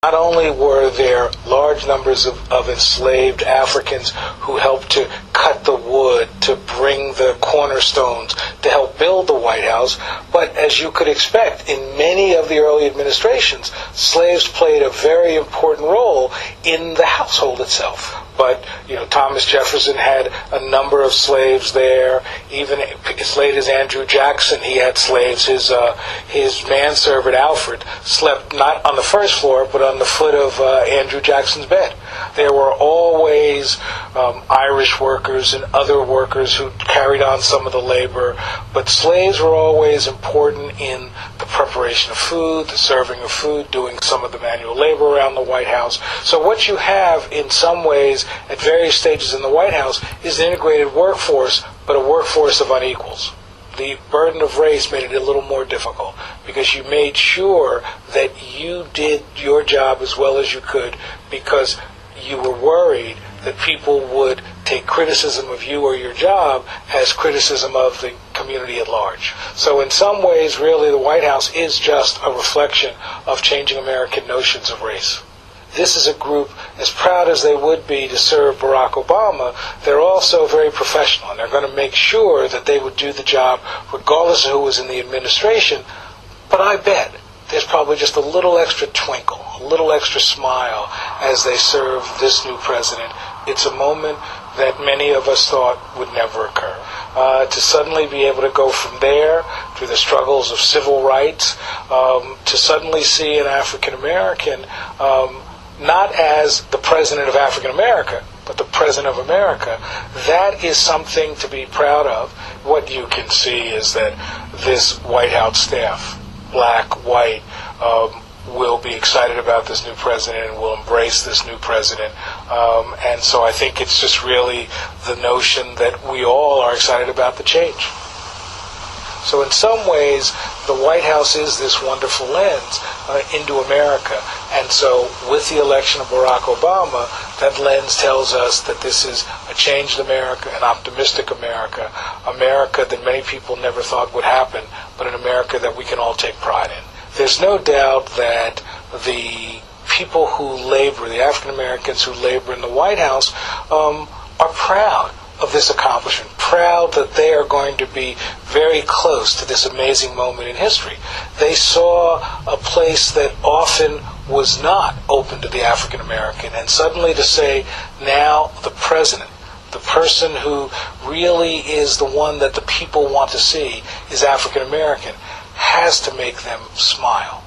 Not only were there large numbers of enslaved Africans who helped to cut the wood, to bring the cornerstones, to help build the White House, but as you could expect, in many of the early administrations, slaves played a very important role in the household itself. But, Thomas Jefferson had a number of slaves there. Even as late as Andrew Jackson, he had slaves. His manservant, Alfred, slept not on the first floor, but on the foot of Andrew Jackson's bed. There were always Irish workers and other workers who carried on some of the labor, but slaves were always important in the preparation of food, the serving of food, doing some of the manual labor around the White House. So what you have in some ways at various stages in the White House is an integrated workforce, but a workforce of unequals. The burden of race made it a little more difficult because you made sure that you did your job as well as you could because you were worried that people would take criticism of you or your job as criticism of the community at large. So in some ways, really, the White House is just a reflection of changing American notions of race. This is a group, as proud as they would be to serve Barack Obama, they're also very professional, and they're going to make sure that they would do the job regardless of who was in the administration. But I bet there's probably just a little extra twinkle, a little extra smile as they serve this new president. It's a moment that many of us thought would never occur. To suddenly be able to go from there through the struggles of civil rights, to suddenly see an African American not as the president of African America, but the president of America, that is something to be proud of. What you can see is that this White House staff, black, white, will be excited about this new president and will embrace this new president. And so I think it's just really the notion that we all are excited about the change. So in some ways, the White House is this wonderful lens into America. And so with the election of Barack Obama, that lens tells us that this is a changed America, an optimistic America, America that many people never thought would happen, but an America that we can all take pride in. There's no doubt that the people who labor, the African Americans who labor in the White House, are proud of this accomplishment, proud that they are going to be very close to this amazing moment in history. They saw a place that often was not open to the African American, and suddenly to say, now the president, the person who really is the one that the people want to see is African American, has to make them smile.